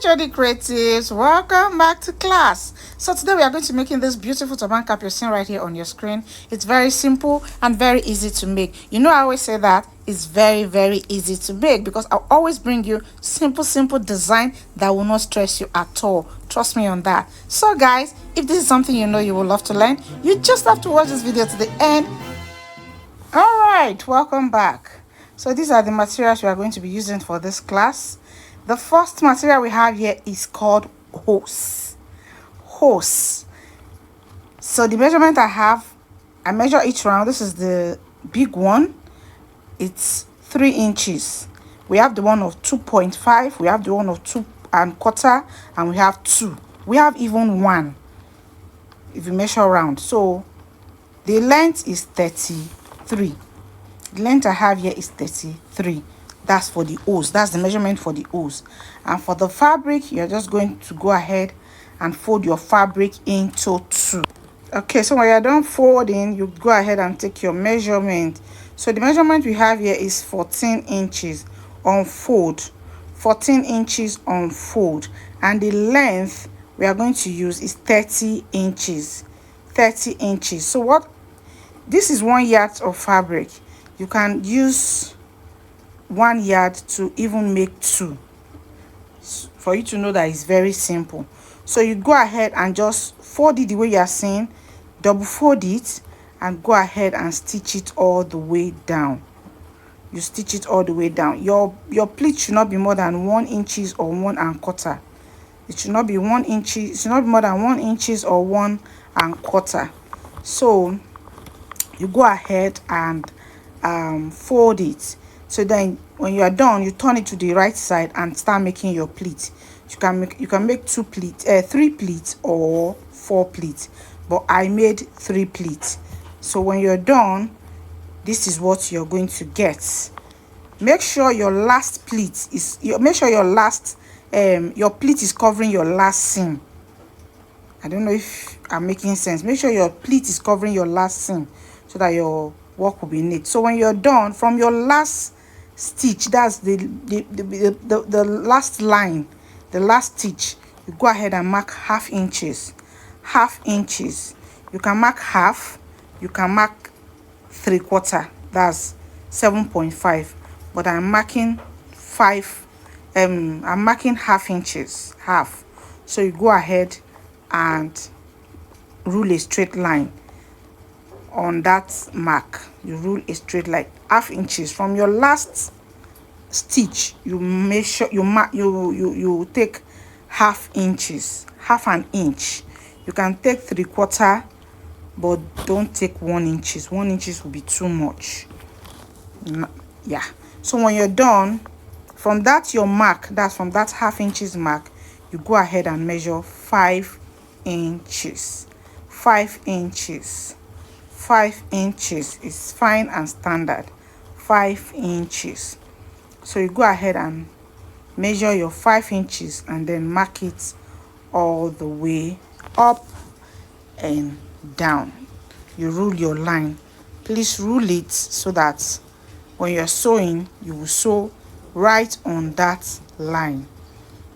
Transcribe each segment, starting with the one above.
HOD Creatives, welcome back to class. So today we are going to be making this beautiful turban cap you're seeing right here on your screen. It's very simple and very easy to make. You know, I always say that it's very easy to make because I'll always bring you simple design that will not stress you at all. Trust me on that. So guys, if this is something you know you will love to learn, you just have to watch this video to the end. All right, welcome back. So these are the materials we are going to be using for this class. The first material we have here is called hose. So the measurement I measure each round. This is the big one. It's 3 inches. We have the one of 2.5. We have the one of 2.25, and we have 2. We have even 1 if you measure round. So the length is 33. The length I have here is 33. That's for the hose. That's the measurement for the hose. And for the fabric, you're just going to go ahead and fold your fabric into 2. Okay, so when you're done folding, you go ahead and take your measurement. So the measurement we have here is 14 inches on fold. 14 inches on fold. And the length we are going to use is 30 inches. 30 inches. So this is 1 yard of fabric. You can use 1 yard to even make 2, for you to know that it's very simple. So you go ahead and just fold it the way you are seeing, double fold it, and go ahead and stitch it all the way down. You stitch it all the way down. Your pleat should not be more than 1 inches or 1.25. It should not be 1 inch. It should not be more than 1 inches or 1.25. So you go ahead and fold it. So then when you are done, you turn it to the right side and start making your pleat. You can make 3 pleats or 4 pleats, but I made 3 pleats. So when you're done, this is what you're going to get. Make sure your last pleat is your pleat is covering your last seam. I don't know if I'm making sense. Make sure your pleat is covering your last seam so that your work will be neat. So when you're done, from your last stitch, that's the last line, the last stitch, you go ahead and mark half inches. You can mark half, you can mark 3/4, that's 7.5, but I'm marking 5. I'm marking half inches, half. So you go ahead and rule a straight line on that mark. You rule a straight line, half inches from your last stitch. You make sure you take half inches, half an inch. You can take 3/4, but don't take 1 inches. 1 inches will be too much. Yeah. So when you're done, from that your mark, that's from that half inches mark, you go ahead and measure 5 inches. 5 inches. 5 inches is fine and standard. 5 inches. So you go ahead and measure your 5 inches and then mark it all the way up and down. You rule your line. Please rule it so that when you're sewing, you will sew right on that line.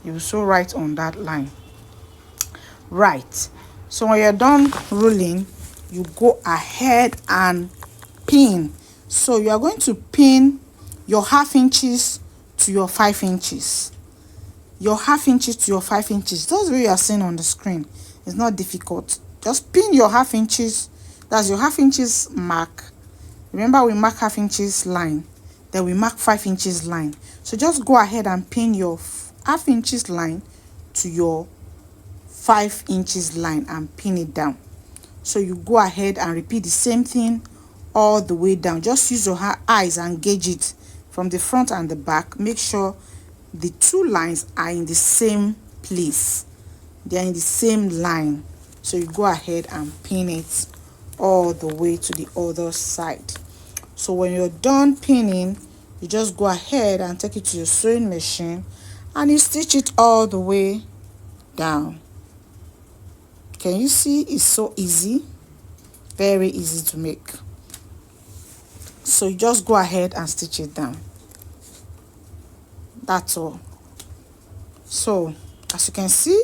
You will sew right on that line. Right. So when you're done ruling, you go ahead and pin. So you are going to pin your half inches to your 5 inches. Your half inches to your 5 inches. That's what you are seeing on the screen. It's not difficult. Just pin your half inches. That's your half inches mark. Remember, we mark half inches line, then we mark 5 inches line. So just go ahead and pin your half inches line to your 5 inches line and pin it down. So you go ahead and repeat the same thing all the way down. Just use your eyes and gauge it from the front and the back. Make sure the 2 lines are in the same place. They are in the same line. So you go ahead and pin it all the way to the other side. So when you're done pinning, you just go ahead and take it to your sewing machine and you stitch it all the way down. Can you see? It's so easy, very easy to make. So you just go ahead and stitch it down. That's all. So As you can see,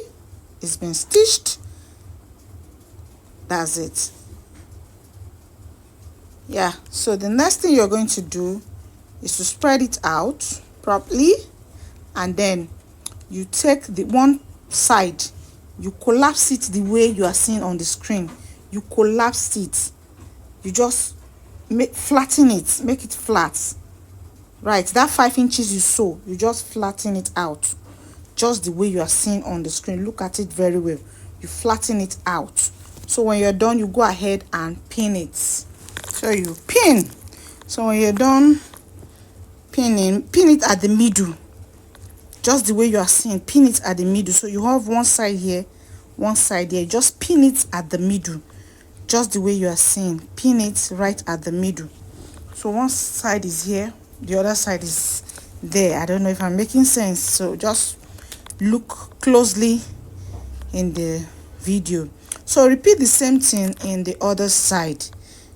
it's been stitched. That's it. Yeah, so the next thing you're going to do is to spread it out properly, and then you take the one side, you collapse it the way you are seeing on the screen. You collapse it, you just flatten it, make it flat. Right, that 5 inches you sew, you just flatten it out just the way you are seeing on the screen. Look at it very well. You flatten it out. So when you're done, you go ahead and pin it. So you pin. So when you're done pinning, pin it at the middle, just the way you are seeing. Pin it at the middle. So you have one side here, one side here. Just pin it at the middle, just the way you are seeing. Pin it right at the middle. So one side is here, the other side is there. I don't know if I'm making sense, so just look closely in the video. So repeat the same thing in the other side,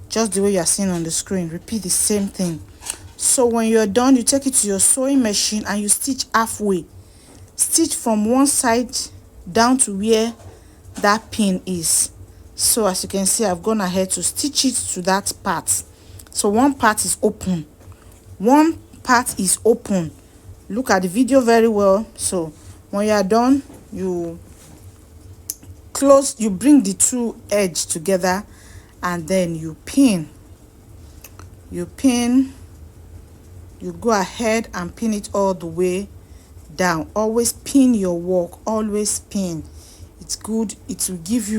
just the way you are seeing on the screen. Repeat the same thing. So when you're done, you take it to your sewing machine and you stitch halfway. Stitch from one side down to where that pin is. So as you can see, I've gone ahead to stitch it to that part. So one part is open, one part is open. Look at the video very well. So when you are done, you close, you bring the two edges together, and then you pin. You go ahead and pin it all the way down. Always pin your work, always pin. It's good. It will give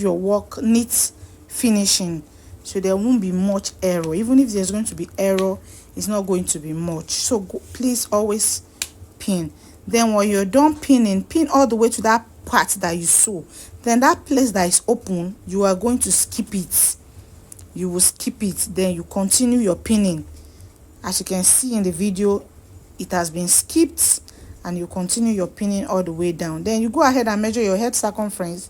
your work neat finishing, so there won't be much error. Even if there's going to be error, it's not going to be much. So please always pin. Then when you're done pinning, pin all the way to that part that you sew. Then that place that is open, you are going to skip it. You will skip it. Then you continue your pinning. As you can see in the video, it has been skipped, and you continue your pinning all the way down. Then you go ahead and measure your head circumference.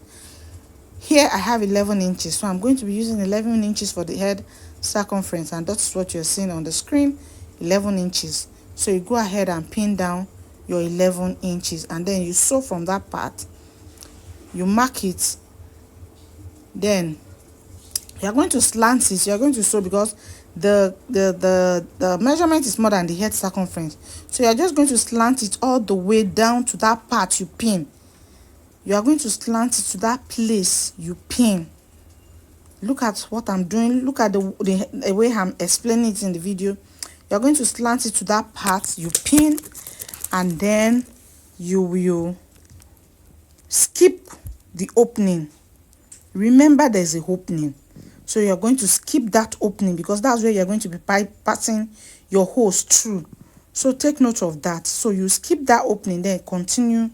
Here I have 11 inches, so I'm going to be using 11 inches for the head circumference, and that's what you're seeing on the screen, 11 inches. So you go ahead and pin down your 11 inches, and then you sew from that part. You mark it. Then you're going to slant it. You're going to sew because the measurement is more than the head circumference. So you're just going to slant it all the way down to that part you pin. You are going to slant it to that place you pin. Look at what I'm doing. Look at the way I'm explaining it in the video. You're going to slant it to that part you pin, and then you will skip the opening. Remember, there's a opening, so you're going to skip that opening because that's where you're going to be passing your hose through. So take note of that. So you skip that opening, then continue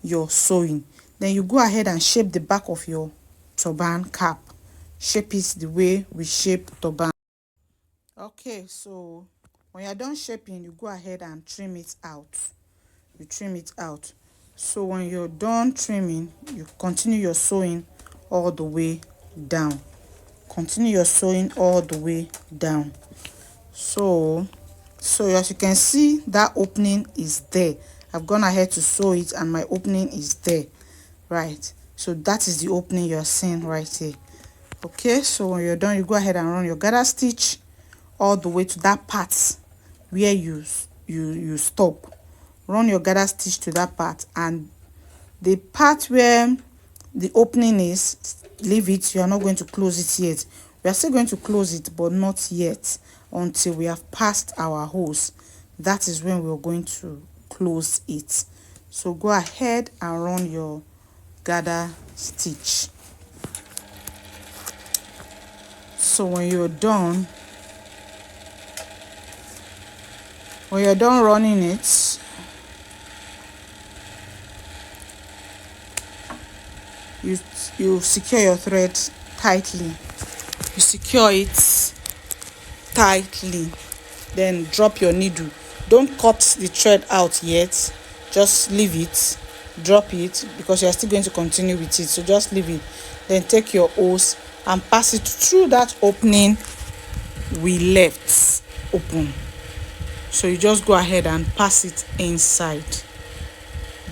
your sewing. Then you go ahead and shape the back of your turban cap. Shape it the way we shape turban. Okay, so when you're done shaping, you go ahead and trim it out. You trim it out. So when you're done trimming, you continue your sewing all the way down. Continue your sewing all the way down. So as you can see, that opening is there. I've gone ahead to sew it, and my opening is there. Right, so that is the opening you're seeing right here. Okay, so when you're done, you go ahead and run your gather stitch all the way to that part where you stop. Run your gather stitch to that part, and the part where the opening is, leave it. You are not going to close it yet. We are still going to close it, but not yet until we have passed our hose. That is when we are going to close it. So go ahead and run your gather stitch. So when you're done running it, you secure your thread tightly. You secure it tightly, then drop your needle. Don't cut the thread out yet, just leave it. Drop it because you are still going to continue with it, so just leave it. Then take your hose and pass it through that opening we left open. So you just go ahead and pass it inside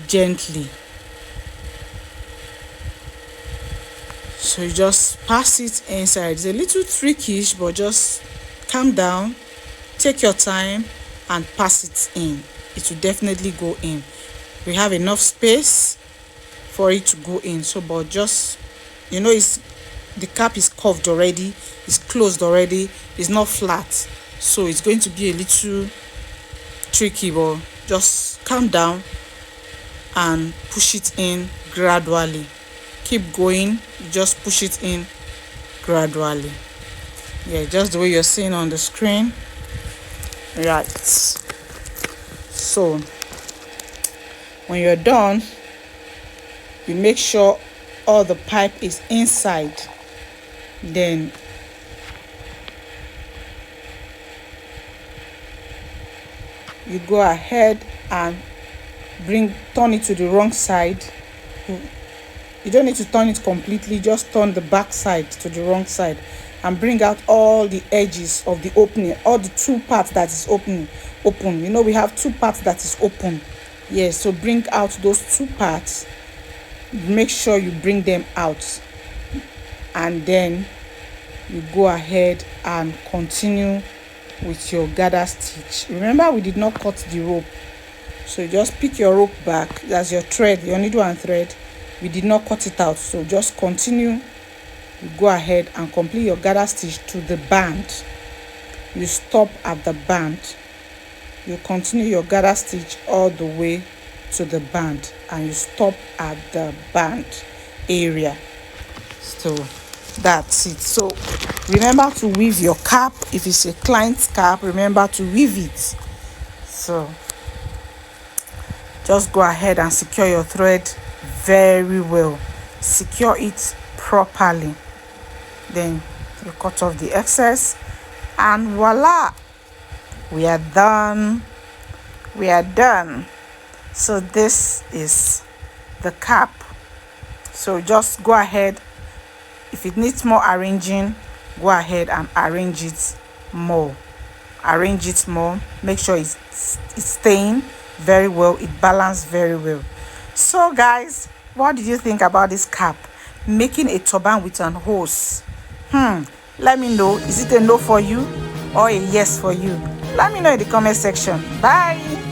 gently. So you just pass it inside. It's a little trickish, but just calm down, take your time and pass it in. It will definitely go in. We have enough space for it to go in. So but just, you know, it's the cap is curved already, it's closed already, it's not flat, so it's going to be a little tricky, but just calm down and push it in gradually. Keep going, just push it in gradually. Yeah, just the way you're seeing on the screen. Right, so when you're done, you make sure all the pipe is inside. Then you go ahead and turn it to the wrong side. You don't need to turn it completely, just turn the back side to the wrong side and bring out all the edges of the opening, all the two parts that is open. You know, we have two parts that is open. Yes, so bring out those two parts, make sure you bring them out, and then you go ahead and continue with your gather stitch. Remember, we did not cut the rope, so just pick your rope back. That's your thread, your needle and thread. We did not cut it out, so just continue. You go ahead and complete your gather stitch to the band. You stop at the band. You continue your gather stitch all the way to the band and you stop at the band area. So that's it. So remember to weave your cap. If it's a client's cap, remember to weave it. So just go ahead and secure your thread very well. Secure it properly. Then you cut off the excess and voila, we are done. So this is the cap. So just go ahead, if it needs more arranging, go ahead and arrange it more. Make sure it's staying very well, it balanced very well. So guys, what did you think about this cap? Making a turban with an hose. Let me know, is it a no for you or a yes for you? Let me know in the comment section. Bye.